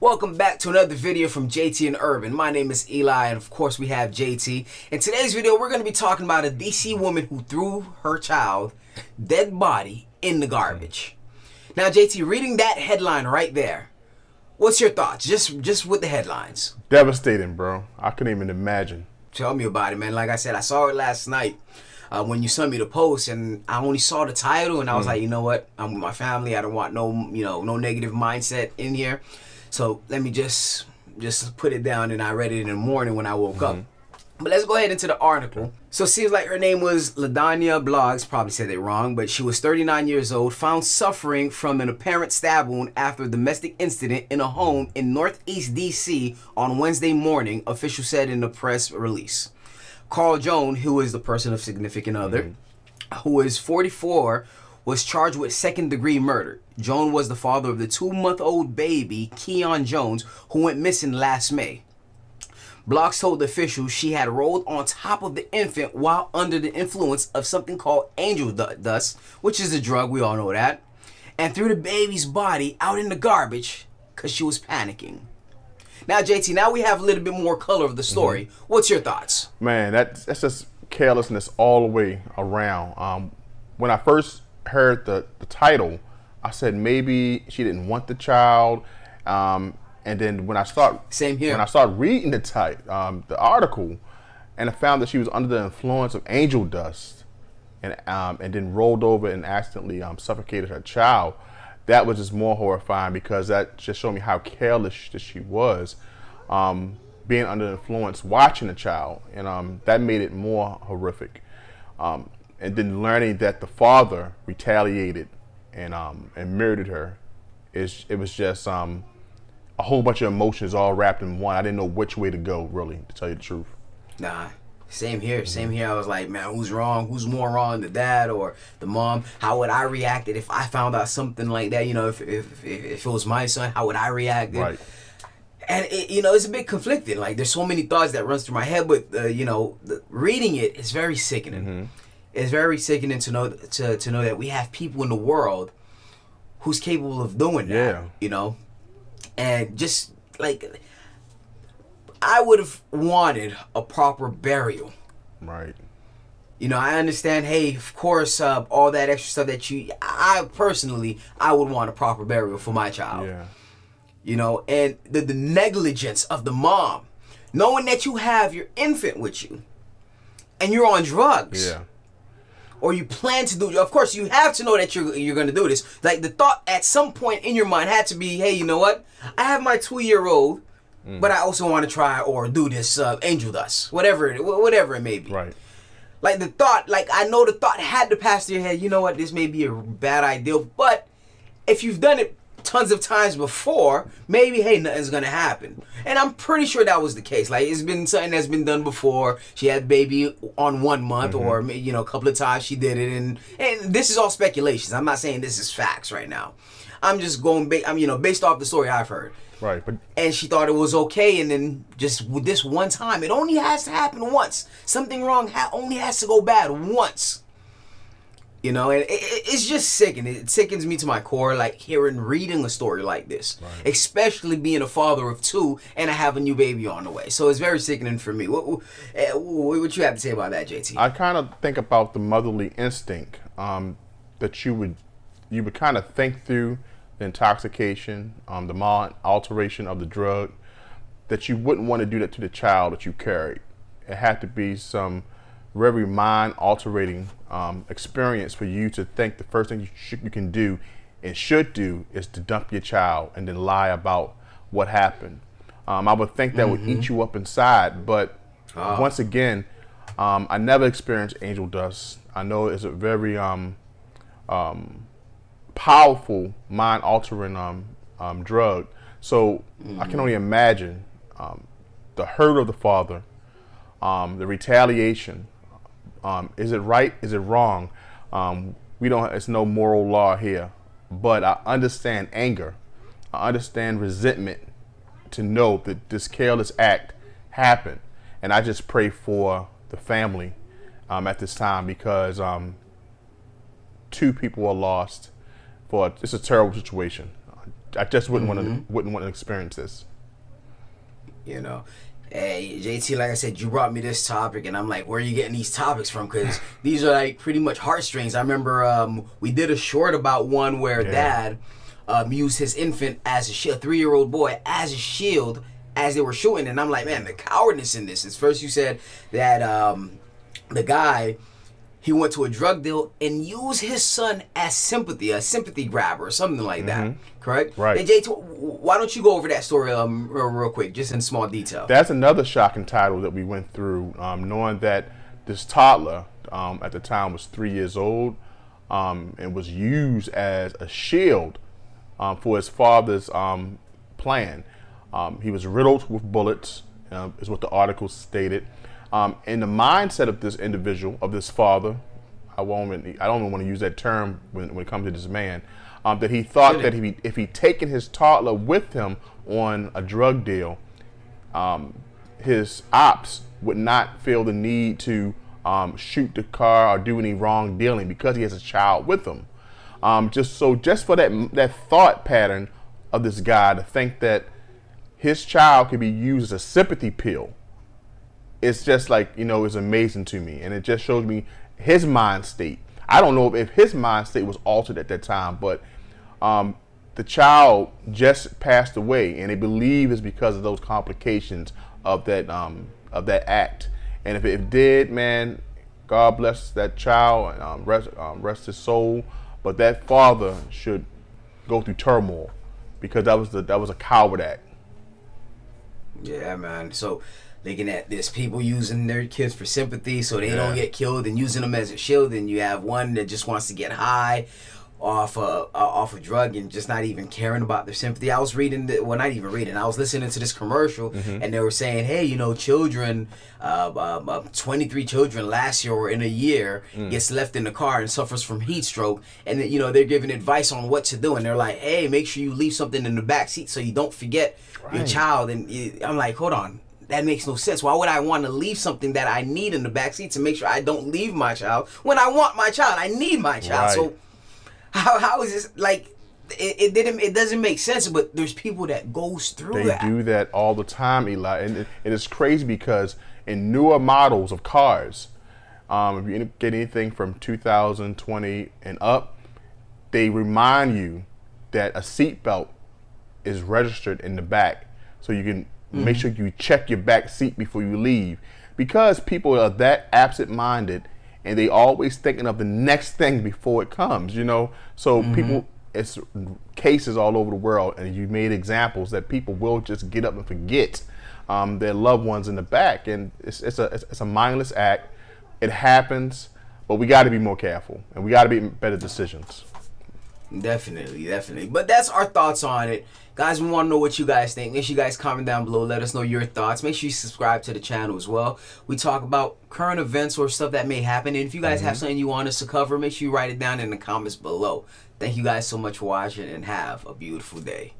Welcome back to another video from JT and Urban. My name is Eli, and of course we have JT. In today's video, we're going to be talking about a DC woman who threw her child dead body in the garbage. Now, JT, reading that headline right there, what's your thoughts? Just with the headlines. Devastating, bro. I couldn't even imagine. Tell me about it, man. Like I said, I saw it last night when you sent me the post, and I only saw the title, and I was like, you know what? I'm with my family. I don't want no negative mindset in here. So let me just put it down, and I read it in the morning when I woke up. But let's go ahead into the article. So it seems like her name was LaDonia Boggs, probably said it wrong, but she was 39 years old, found suffering from an apparent stab wound after a domestic incident in a home in Northeast DC on Wednesday morning, officials said in the press release. Carl Jones, who is the person of significant other, who is 44, was charged with second-degree murder. Jones was the father of the 2-month-old baby, Keon Jones, who went missing last May. Boggs told the officials she had rolled on top of the infant while under the influence of something called angel dust, which is a drug, we all know that, and threw the baby's body out in the garbage because she was panicking. Now, JT, now we have a little bit more color of the story. What's your thoughts? Man, that's just carelessness all the way around. When I first heard the title, I said maybe she didn't want the child. And then when I start reading the article, and I found that she was under the influence of angel dust, and then rolled over and accidentally suffocated her child. That was just more horrifying because that just showed me how careless she was, being under the influence, watching the child, and that made it more horrific. And then learning that the father retaliated and murdered her, it was just a whole bunch of emotions all wrapped in one. I didn't know which way to go, really, to tell you the truth. Nah, same here. Same here. I was like, man, who's wrong? Who's more wrong, the dad or the mom? How would I react if I found out something like that? You know, if it was my son, how would I react? Right. And it's a bit conflicted. Like, there's so many thoughts that runs through my head, but reading it is very sickening. It's very sickening to know that we have people in the world who's capable of doing that. Yeah. And just like, I would have wanted a proper burial. Right. I understand, hey, of course, all that extra stuff that I personally would want a proper burial for my child. Yeah. And the negligence of the mom, knowing that you have your infant with you and you're on drugs. Yeah. Or you plan to do, of course, you have to know that you're going to do this. Like, the thought at some point in your mind had to be, hey, you know what? I have my 2-year-old, but I also want to try or do this angel dust, whatever it may be. Right. Like, the thought, I know the thought had to pass through your head, you know what? This may be a bad idea, but if you've done it tons of times before, maybe, hey, nothing's going to happen. And I'm pretty sure that was the case. Like, it's been something that's been done before. She had the baby on 1 month, or, a couple of times she did it. And this is all speculations. I'm not saying this is facts right now. I'm just going, based off the story I've heard. Right. And she thought it was okay, and then just with this one time, it only has to happen once. Something wrong only has to go bad once. And it's just sickening. It sickens me to my core, like reading a story like this, especially being a father of 2 and I have a new baby on the way. So it's very sickening for me. What you have to say about that, JT? I kind of think about the motherly instinct that you would kind of think through the intoxication, the mild alteration of the drug, that you wouldn't want to do that to the child that you carried. It had to be some very mind-altering experience for you to think the first thing you can do and should do is to dump your child and then lie about what happened. I would think that would eat you up inside, but once again, I never experienced angel dust. I know it's a very powerful mind-altering drug, so I can only imagine the hurt of the father, the retaliation. Is it right? Is it wrong? It's no moral law here, but I understand anger. I understand resentment to know that this careless act happened. And I just pray for the family at this time because 2 people are lost. It's a terrible situation. I just wouldn't want to experience this. You know, hey JT, like I said, you brought me this topic, and I'm like, where are you getting these topics from? Because these are like pretty much heartstrings. I remember we did a short about one where dad used his infant as a shield, 3-year-old boy as a shield as they were shooting, and I'm like, man, the cowardness in this is, first you said that the guy, he went to a drug deal and used his son as a sympathy grabber or something like that, correct? Right. Hey, JT, why don't you go over that story real quick, just in small detail? That's another shocking title that we went through, knowing that this toddler at the time was 3 years old and was used as a shield for his father's plan. He was riddled with bullets, is what the article stated. In the mindset of this individual, of this father, I don't even want to use that term when it comes to this man, that he thought that if he taken his toddler with him on a drug deal, his ops would not feel the need to shoot the car or do any wrong dealing because he has a child with him. Just for that thought pattern of this guy to think that his child could be used as a sympathy pill, it's just like, it's amazing to me. And it just shows me his mind state. I don't know if his mind state was altered at that time, but the child just passed away, and they believe it's because of those complications of that act. And if it did, man, God bless that child and rest his soul. But that father should go through turmoil because that was a coward act. Yeah, man. So looking at this, people using their kids for sympathy so they don't get killed, and using them as a shield. And you have one that just wants to get high off a drug and just not even caring about their sympathy. I was reading, not even reading, I was listening to this commercial, and they were saying, hey, children, 23 children last year or in a year gets left in the car and suffers from heat stroke, and they're giving advice on what to do, and they're like, hey, make sure you leave something in the back seat so you don't forget your child. And I'm like, hold on, that makes no sense. Why would I want to leave something that I need in the back seat to make sure I don't leave my child when I want my child? I need my child. So how is this, like, it doesn't make sense, but there's people that goes through that. They do that all the time, Eli, and it's crazy because in newer models of cars, if you get anything from 2020 and up, they remind you that a seatbelt is registered in the back, so you can make sure you check your back seat before you leave, because people are that absent-minded and they always thinking of the next thing before it comes, So people, it's cases all over the world, and you made examples that people will just get up and forget their loved ones in the back, and it's a mindless act. It happens, but we got to be more careful, and we got to make better decisions. Definitely. But that's our thoughts on it. Guys, we want to know what you guys think. Make sure you guys comment down below. Let us know your thoughts. Make sure you subscribe to the channel as well. We talk about current events or stuff that may happen. And if you guys have something you want us to cover, make sure you write it down in the comments below. Thank you guys so much for watching, and have a beautiful day.